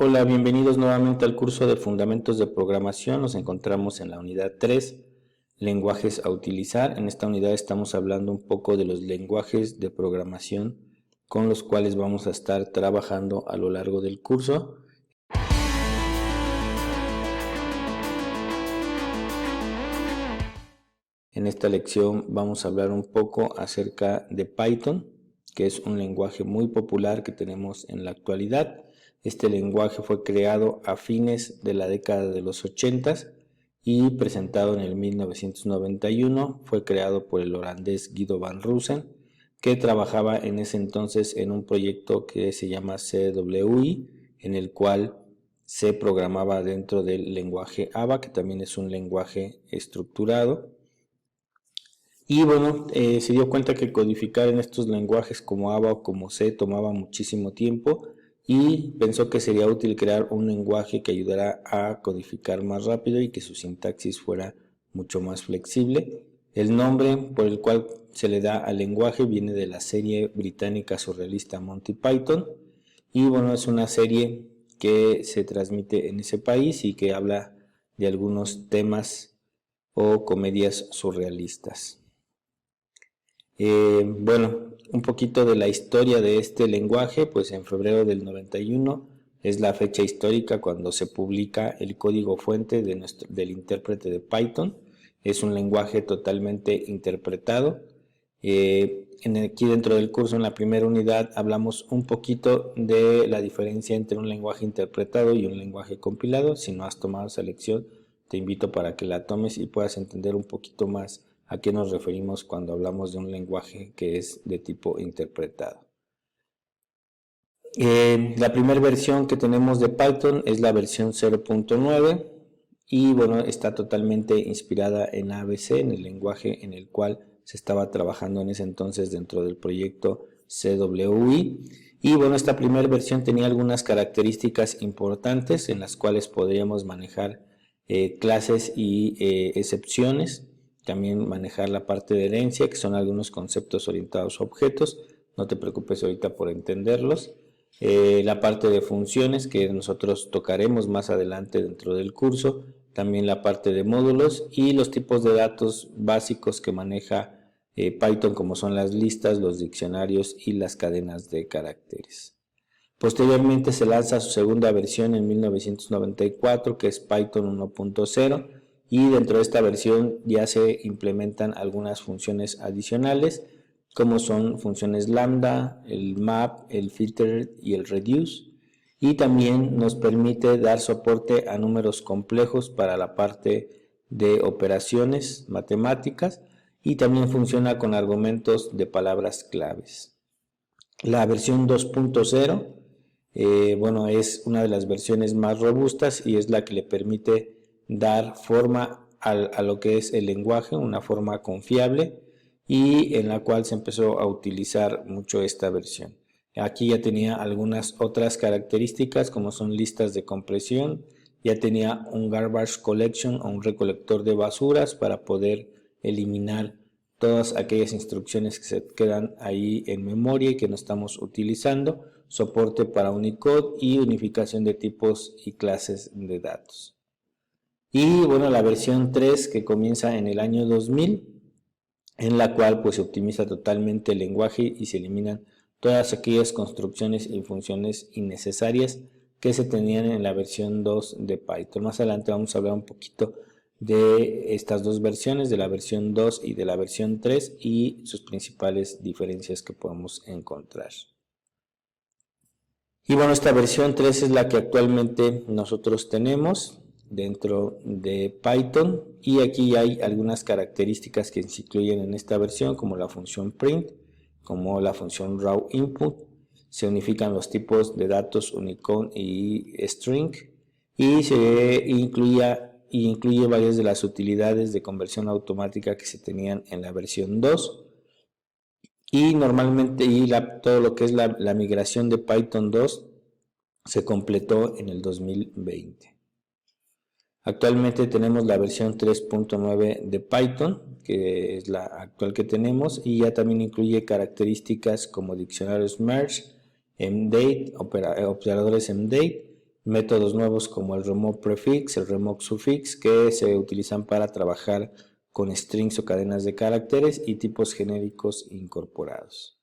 Hola, bienvenidos nuevamente al curso de Fundamentos de Programación. Nos encontramos en la unidad 3, lenguajes a utilizar. En esta unidad estamos hablando un poco de los lenguajes de programación con los cuales vamos a estar trabajando a lo largo del curso. En esta lección vamos a hablar un poco acerca de Python, que es un lenguaje muy popular que tenemos en la actualidad. Este lenguaje fue creado a fines de la década de los 80 y presentado en el 1991. Fue creado por el holandés Guido van Rossum, que trabajaba en ese entonces en un proyecto que se llama CWI, en el cual se programaba dentro del lenguaje ABA, que también es un lenguaje estructurado. Y bueno, se dio cuenta que codificar en estos lenguajes como ABA o como C tomaba muchísimo tiempo y pensó que sería útil crear un lenguaje que ayudara a codificar más rápido y que su sintaxis fuera mucho más flexible. El nombre por el cual se le da al lenguaje viene de la serie británica surrealista Monty Python, y bueno, es una serie que se transmite en ese país y que habla de algunos temas o comedias surrealistas. Bueno, un poquito de la historia de este lenguaje, pues en febrero del 91 es la fecha histórica cuando se publica el código fuente del intérprete de Python. Es un lenguaje totalmente interpretado. Aquí dentro del curso, en la primera unidad, hablamos un poquito de la diferencia entre un lenguaje interpretado y un lenguaje compilado. Si no has tomado esa lección, te invito para que la tomes y puedas entender un poquito más a qué nos referimos cuando hablamos de un lenguaje que es de tipo interpretado. La primera versión que tenemos de Python es la versión 0.9 y bueno, está totalmente inspirada en ABC, en el lenguaje en el cual se estaba trabajando en ese entonces dentro del proyecto CWI. Y bueno, esta primera versión tenía algunas características importantes en las cuales podríamos manejar clases y excepciones. También manejar la parte de herencia, que son algunos conceptos orientados a objetos. No te preocupes ahorita por entenderlos. La parte de funciones, que nosotros tocaremos más adelante dentro del curso. También la parte de módulos y los tipos de datos básicos que maneja Python, como son las listas, los diccionarios y las cadenas de caracteres. Posteriormente se lanza su segunda versión en 1994, que es Python 1.0, y dentro de esta versión ya se implementan algunas funciones adicionales, como son funciones lambda, el map, el filter y el reduce, y también nos permite dar soporte a números complejos para la parte de operaciones matemáticas, y también funciona con argumentos de palabras claves. La versión 2.0 bueno, es una de las versiones más robustas y es la que le permite dar forma a lo que es el lenguaje, una forma confiable, y en la cual se empezó a utilizar mucho esta versión. Aquí ya tenía algunas otras características, como son listas de compresión, ya tenía un garbage collection o un recolector de basuras para poder eliminar todas aquellas instrucciones que se quedan ahí en memoria y que no estamos utilizando, soporte para Unicode y unificación de tipos y clases de datos. Y bueno, la versión 3, que comienza en el año 2000, en la cual pues se optimiza totalmente el lenguaje y se eliminan todas aquellas construcciones y funciones innecesarias que se tenían en la versión 2 de Python. Más adelante vamos a hablar un poquito de estas dos versiones, de la versión 2 y de la versión 3, y sus principales diferencias que podemos encontrar. Y bueno, esta versión 3 es la que actualmente nosotros tenemos dentro de Python, y aquí hay algunas características que se incluyen en esta versión, como la función print, como la función raw input. Se unifican los tipos de datos Unicode y string, y se incluye varias de las utilidades de conversión automática que se tenían en la versión 2. Y normalmente todo lo que es la migración de Python 2 se completó en el 2020. Actualmente tenemos la versión 3.9 de Python, que es la actual que tenemos, y ya también incluye características como diccionarios merge, mdate, operadores mdate, métodos nuevos como el remote prefix, el remote suffix, que se utilizan para trabajar con strings o cadenas de caracteres y tipos genéricos incorporados.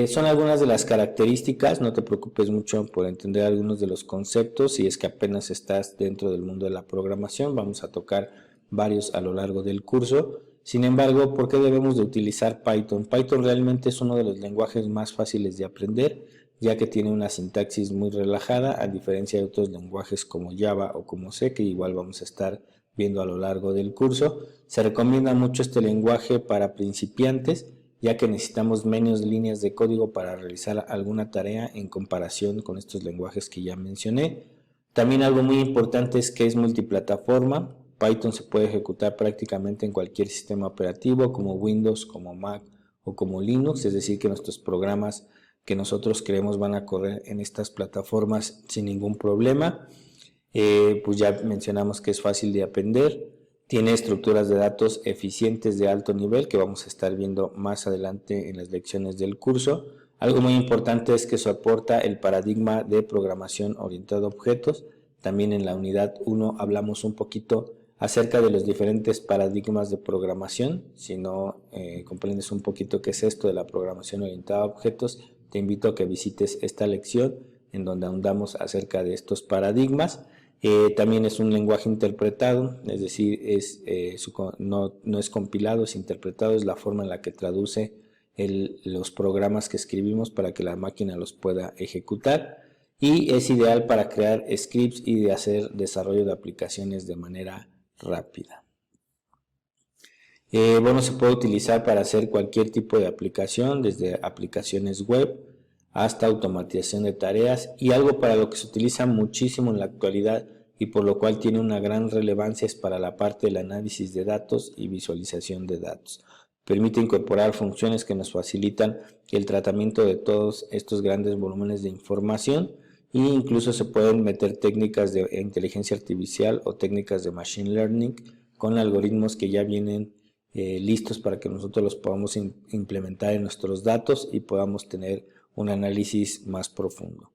Son algunas de las características, no te preocupes mucho por entender algunos de los conceptos si es que apenas estás dentro del mundo de la programación, vamos a tocar varios a lo largo del curso. Sin embargo, ¿por qué debemos de utilizar Python? Python realmente es uno de los lenguajes más fáciles de aprender, ya que tiene una sintaxis muy relajada, a diferencia de otros lenguajes como Java o como C, que igual vamos a estar viendo a lo largo del curso. Se recomienda mucho este lenguaje para principiantes, ya que necesitamos menos líneas de código para realizar alguna tarea en comparación con estos lenguajes que ya mencioné. También algo muy importante es que es multiplataforma. Python se puede ejecutar prácticamente en cualquier sistema operativo como Windows, como Mac o como Linux, es decir que nuestros programas que nosotros creemos van a correr en estas plataformas sin ningún problema. Pues ya mencionamos que es fácil de aprender. Tiene estructuras de datos eficientes de alto nivel que vamos a estar viendo más adelante en las lecciones del curso. Algo muy importante es que soporta el paradigma de programación orientada a objetos. También en la unidad 1 hablamos un poquito acerca de los diferentes paradigmas de programación. Si no comprendes un poquito qué es esto de la programación orientada a objetos, te invito a que visites esta lección en donde ahondamos acerca de estos paradigmas. También es un lenguaje interpretado, es decir, no es compilado, es interpretado, es la forma en la que traduce los programas que escribimos para que la máquina los pueda ejecutar, y es ideal para crear scripts y de hacer desarrollo de aplicaciones de manera rápida. Bueno, se puede utilizar para hacer cualquier tipo de aplicación, desde aplicaciones web hasta automatización de tareas, y algo para lo que se utiliza muchísimo en la actualidad y por lo cual tiene una gran relevancia es para la parte del análisis de datos y visualización de datos. Permite incorporar funciones que nos facilitan el tratamiento de todos estos grandes volúmenes de información, e incluso se pueden meter técnicas de inteligencia artificial o técnicas de machine learning con algoritmos que ya vienen listos para que nosotros los podamos implementar en nuestros datos y podamos tener un análisis más profundo.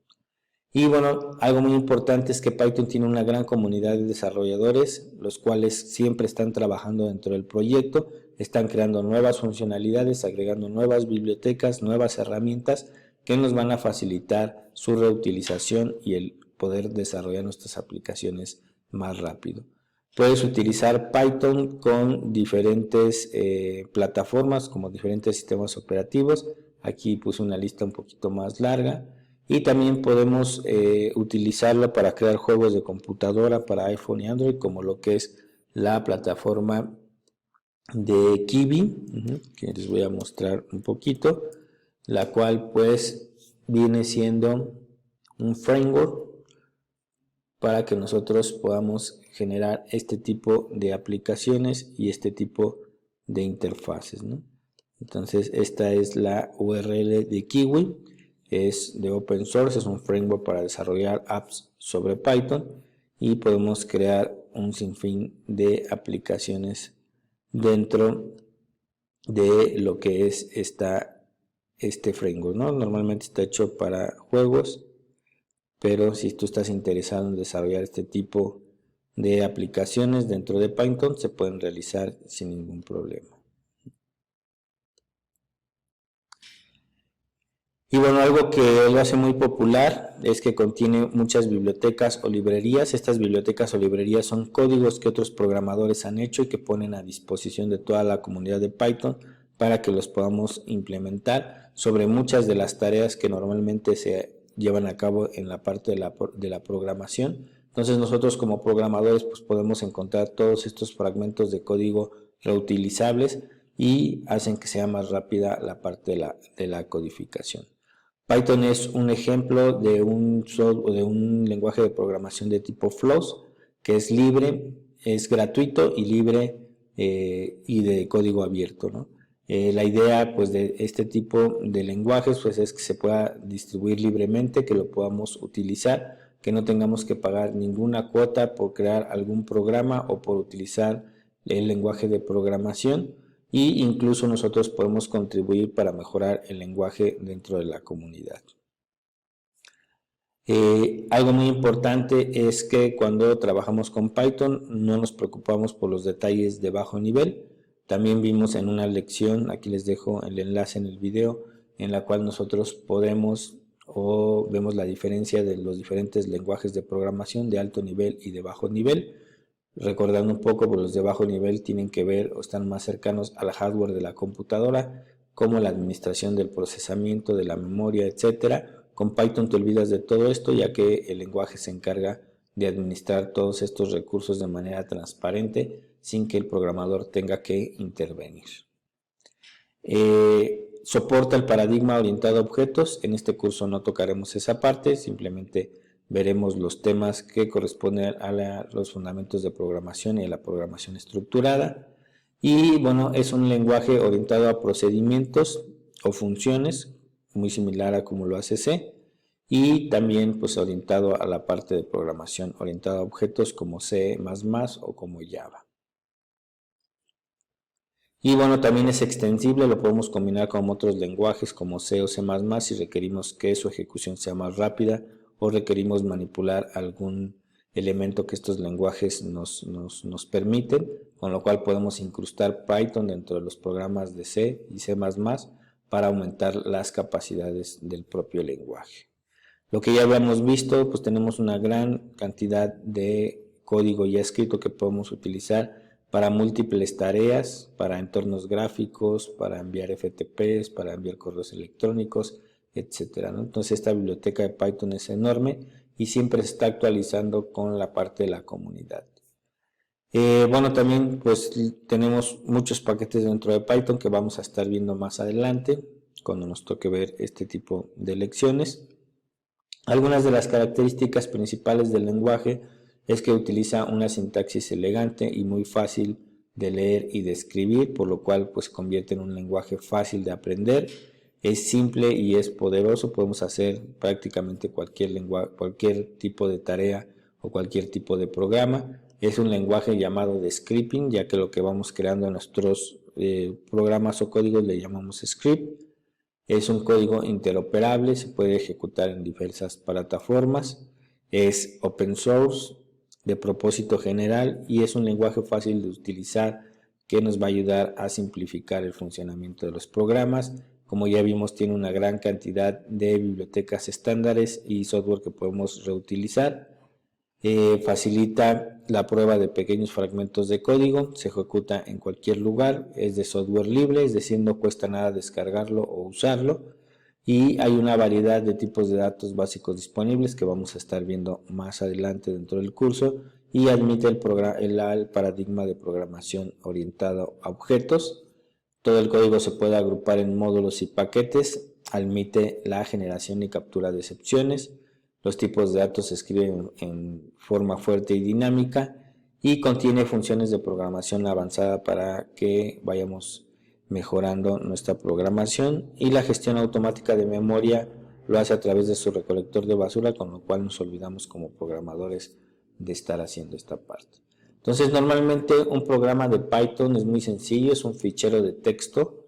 Y bueno, algo muy importante es que Python tiene una gran comunidad de desarrolladores, los cuales siempre están trabajando dentro del proyecto, están creando nuevas funcionalidades, agregando nuevas bibliotecas, nuevas herramientas que nos van a facilitar su reutilización y el poder desarrollar nuestras aplicaciones más rápido. Puedes utilizar Python con diferentes plataformas, como diferentes sistemas operativos. Aquí puse una lista un poquito más larga. Y también podemos utilizarlo para crear juegos de computadora para iPhone y Android, como lo que es la plataforma de Kiwi, que les voy a mostrar un poquito, la cual pues viene siendo un framework para que nosotros podamos generar este tipo de aplicaciones y este tipo de interfaces, ¿no? Entonces esta es la URL de Kiwi. Es de open source, es un framework para desarrollar apps sobre Python y podemos crear un sinfín de aplicaciones dentro de lo que es este framework, ¿no? Normalmente está hecho para juegos, pero si tú estás interesado en desarrollar este tipo de aplicaciones dentro de Python, se pueden realizar sin ningún problema. Y bueno, algo que lo hace muy popular es que contiene muchas bibliotecas o librerías. Estas bibliotecas o librerías son códigos que otros programadores han hecho y que ponen a disposición de toda la comunidad de Python para que los podamos implementar sobre muchas de las tareas que normalmente se llevan a cabo en la parte de la programación. Entonces nosotros como programadores pues podemos encontrar todos estos fragmentos de código reutilizables y hacen que sea más rápida la parte de la codificación. Python es un ejemplo de un lenguaje de programación de tipo flows, que es libre, es gratuito y libre y de código abierto, ¿no? La idea pues, de este tipo de lenguajes pues, es que se pueda distribuir libremente, que lo podamos utilizar, que no tengamos que pagar ninguna cuota por crear algún programa o por utilizar el lenguaje de programación. Y incluso nosotros podemos contribuir para mejorar el lenguaje dentro de la comunidad. Algo muy importante es que cuando trabajamos con Python no nos preocupamos por los detalles de bajo nivel. También vimos en una lección, aquí les dejo el enlace en el video, en la cual nosotros podemos o vemos la diferencia de los diferentes lenguajes de programación de alto nivel y de bajo nivel. Recordando un poco, pues los de bajo nivel tienen que ver o están más cercanos al hardware de la computadora, como la administración del procesamiento, de la memoria, etcétera. Con Python te olvidas de todo esto, ya que el lenguaje se encarga de administrar todos estos recursos de manera transparente sin que el programador tenga que intervenir. Soporta el paradigma orientado a objetos. En este curso no tocaremos esa parte, simplemente veremos los temas que corresponden a los fundamentos de programación y a la programación estructurada. Y bueno, es un lenguaje orientado a procedimientos o funciones, muy similar a como lo hace C, y también pues orientado a la parte de programación orientada a objetos como C++ o como Java. Y bueno, también es extensible, lo podemos combinar con otros lenguajes como C o C++ si requerimos que su ejecución sea más rápida o requerimos manipular algún elemento que estos lenguajes nos permiten, con lo cual podemos incrustar Python dentro de los programas de C y C++ para aumentar las capacidades del propio lenguaje. Lo que ya habíamos visto, pues tenemos una gran cantidad de código ya escrito que podemos utilizar para múltiples tareas, para entornos gráficos, para enviar FTPs, para enviar correos electrónicos, etcétera, ¿no? Entonces esta biblioteca de Python es enorme y siempre se está actualizando con la parte de la comunidad. Bueno, también pues tenemos muchos paquetes dentro de Python que vamos a estar viendo más adelante cuando nos toque ver este tipo de lecciones. Algunas de las características principales del lenguaje es que utiliza una sintaxis elegante y muy fácil de leer y de escribir, por lo cual pues convierte en un lenguaje fácil de aprender. Es simple y es poderoso, podemos hacer prácticamente cualquier tipo de tarea o cualquier tipo de programa. Es un lenguaje llamado de scripting, ya que lo que vamos creando en nuestros programas o códigos le llamamos script. Es un código interoperable, se puede ejecutar en diversas plataformas. Es open source, de propósito general y es un lenguaje fácil de utilizar que nos va a ayudar a simplificar el funcionamiento de los programas. Como ya vimos, tiene una gran cantidad de bibliotecas estándares y software que podemos reutilizar. Facilita la prueba de pequeños fragmentos de código, se ejecuta en cualquier lugar, es de software libre, es decir, no cuesta nada descargarlo o usarlo, y hay una variedad de tipos de datos básicos disponibles que vamos a estar viendo más adelante dentro del curso, y admite el paradigma de programación orientado a objetos. Todo el código se puede agrupar en módulos y paquetes, admite la generación y captura de excepciones. Los tipos de datos se escriben en forma fuerte y dinámica y contiene funciones de programación avanzada para que vayamos mejorando nuestra programación, y la gestión automática de memoria lo hace a través de su recolector de basura, con lo cual nos olvidamos como programadores de estar haciendo esta parte. Entonces normalmente un programa de Python es muy sencillo, es un fichero de texto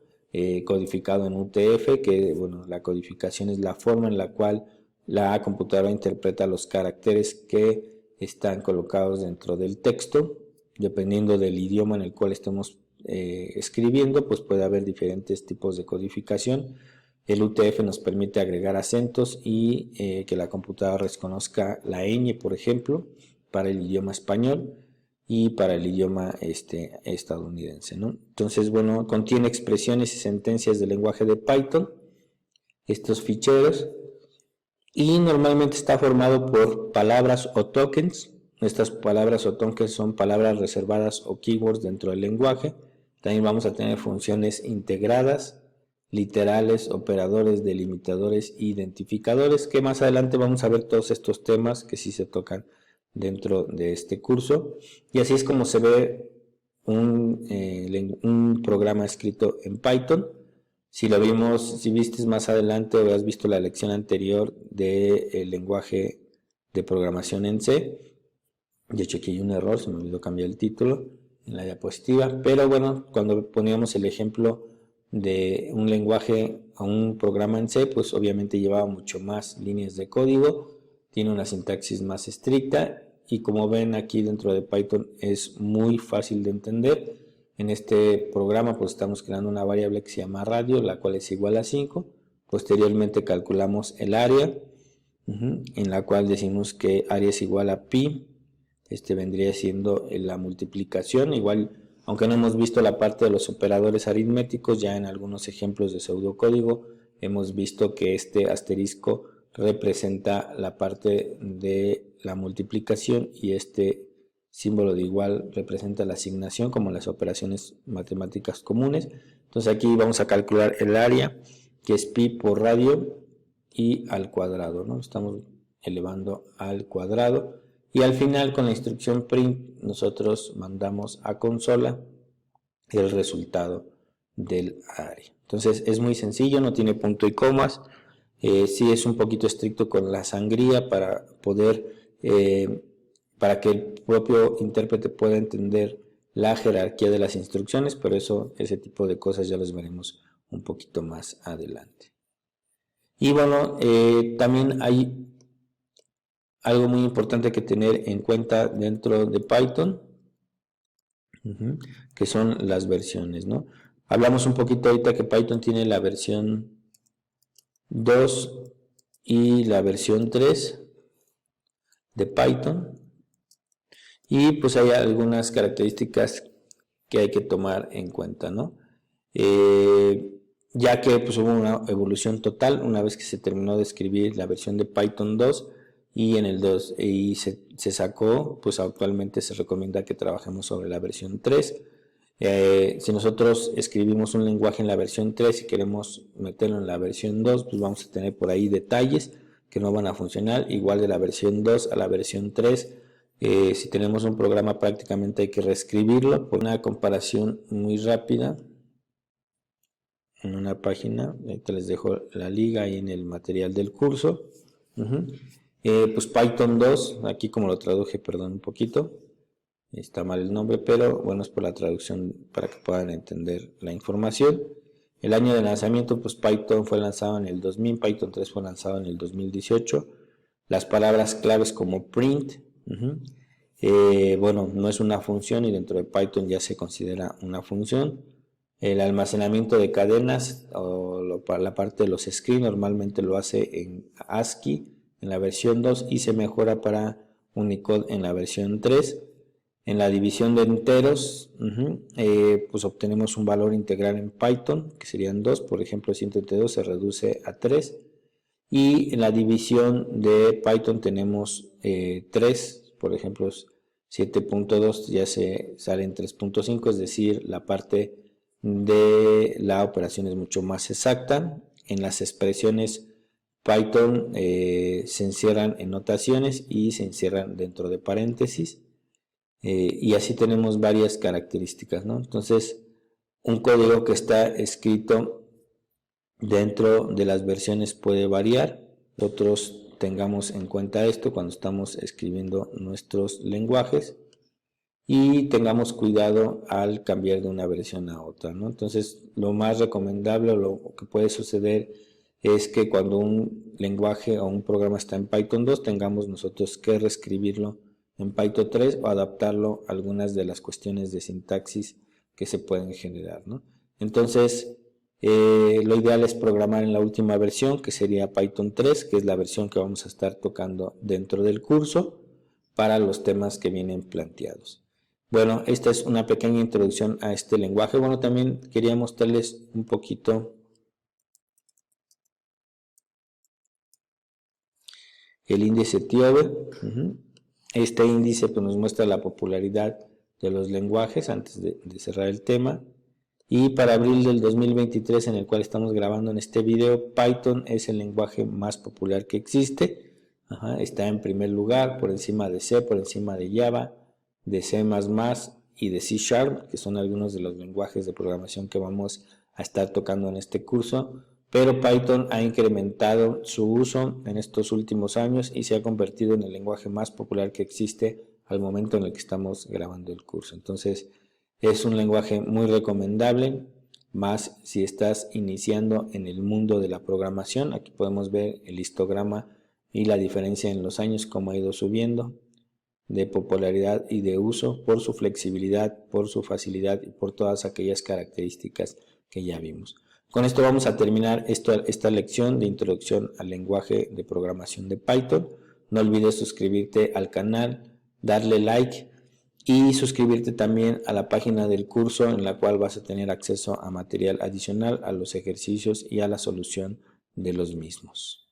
codificado en UTF, que bueno, la codificación es la forma en la cual la computadora interpreta los caracteres que están colocados dentro del texto. Dependiendo del idioma en el cual estemos escribiendo, pues puede haber diferentes tipos de codificación. El UTF nos permite agregar acentos y que la computadora reconozca la ñ, por ejemplo, para el idioma español y para el idioma estadounidense, ¿no? Entonces, bueno, contiene expresiones y sentencias del lenguaje de Python, estos ficheros, y normalmente está formado por palabras o tokens. Estas palabras o tokens son palabras reservadas o keywords dentro del lenguaje. También vamos a tener funciones integradas, literales, operadores, delimitadores e identificadores, que más adelante vamos a ver todos estos temas que sí se tocan dentro de este curso. Y así es como se ve un programa escrito en Python. Si lo vimos, si viste más adelante o has visto la lección anterior del lenguaje de programación en C, de hecho aquí hay un error, se me olvidó cambiar el título en la diapositiva, pero bueno, cuando poníamos el ejemplo de un lenguaje o un programa en C, pues obviamente llevaba mucho más líneas de código, tiene una sintaxis más estricta y como ven aquí dentro de Python es muy fácil de entender. En este programa pues estamos creando una variable que se llama radio, la cual es igual a 5. Posteriormente calculamos el área, en la cual decimos que área es igual a pi. Este vendría siendo la multiplicación. Igual, aunque no hemos visto la parte de los operadores aritméticos, ya en algunos ejemplos de pseudocódigo hemos visto que este asterisco representa la parte de la multiplicación y este símbolo de igual representa la asignación, como las operaciones matemáticas comunes. Entonces aquí vamos a calcular el área, que es pi por radio y al cuadrado, ¿no? Estamos elevando al cuadrado y al final con la instrucción print nosotros mandamos a consola el resultado del área. Entonces es muy sencillo, no tiene punto y comas. Sí es un poquito estricto con la sangría para poder, para que el propio intérprete pueda entender la jerarquía de las instrucciones, pero ese tipo de cosas ya los veremos un poquito más adelante. Y bueno, también hay algo muy importante que tener en cuenta dentro de Python, que son las versiones, ¿no? Hablamos un poquito ahorita que Python tiene la versión 2 y la versión 3 de Python, y pues hay algunas características que hay que tomar en cuenta, ¿no? Ya que pues hubo una evolución total una vez que se terminó de escribir la versión de Python 2 y en el 2 y se sacó, pues actualmente se recomienda que trabajemos sobre la versión 3. Si nosotros escribimos un lenguaje en la versión 3 y queremos meterlo en la versión 2, pues vamos a tener por ahí detalles que no van a funcionar. Igual de la versión 2 a la versión 3, si tenemos un programa prácticamente hay que reescribirlo. Por una comparación muy rápida en una página, ahorita les dejo la liga ahí en el material del curso. Pues Python 2, aquí como lo traduje, perdón un poquito, está mal el nombre, pero bueno, es por la traducción para que puedan entender la información. El año de lanzamiento, pues Python fue lanzado en el 2000, Python 3 fue lanzado en el 2018. Las palabras claves como print, bueno, no es una función y dentro de Python ya se considera una función. El almacenamiento de cadenas o la parte de los scripts normalmente lo hace en ASCII en la versión 2 y se mejora para Unicode en la versión 3. En la división de enteros, pues obtenemos un valor integral en Python, que serían 2, por ejemplo 132 se reduce a 3. Y en la división de Python tenemos 3, por ejemplo 7.2 ya se sale en 3.5, es decir, la parte de la operación es mucho más exacta. En las expresiones Python se encierran en notaciones y se encierran dentro de paréntesis. Y así tenemos varias características, ¿no? Entonces, un código que está escrito dentro de las versiones puede variar. Nosotros tengamos en cuenta esto cuando estamos escribiendo nuestros lenguajes y tengamos cuidado al cambiar de una versión a otra, ¿no? Entonces, lo más recomendable, lo que puede suceder es que cuando un lenguaje o un programa está en Python 2, tengamos nosotros que reescribirlo en Python 3 o adaptarlo a algunas de las cuestiones de sintaxis que se pueden generar, ¿no? Entonces, lo ideal es programar en la última versión, que sería Python 3, que es la versión que vamos a estar tocando dentro del curso para los temas que vienen planteados. Bueno, esta es una pequeña introducción a este lenguaje. Bueno, también quería mostrarles un poquito el índice TIOBE. Este índice pues, nos muestra la popularidad de los lenguajes antes de cerrar el tema. Y para abril del 2023, en el cual estamos grabando en este video, Python es el lenguaje más popular que existe. Está en primer lugar, por encima de C, por encima de Java, de C++ y de C#, que son algunos de los lenguajes de programación que vamos a estar tocando en este curso. Pero Python ha incrementado su uso en estos últimos años y se ha convertido en el lenguaje más popular que existe al momento en el que estamos grabando el curso. Entonces, es un lenguaje muy recomendable, más si estás iniciando en el mundo de la programación. Aquí podemos ver el histograma y la diferencia en los años, cómo ha ido subiendo de popularidad y de uso por su flexibilidad, por su facilidad y por todas aquellas características que ya vimos. Con esto vamos a terminar esta lección de introducción al lenguaje de programación de Python. No olvides suscribirte al canal, darle like y suscribirte también a la página del curso, en la cual vas a tener acceso a material adicional, a los ejercicios y a la solución de los mismos.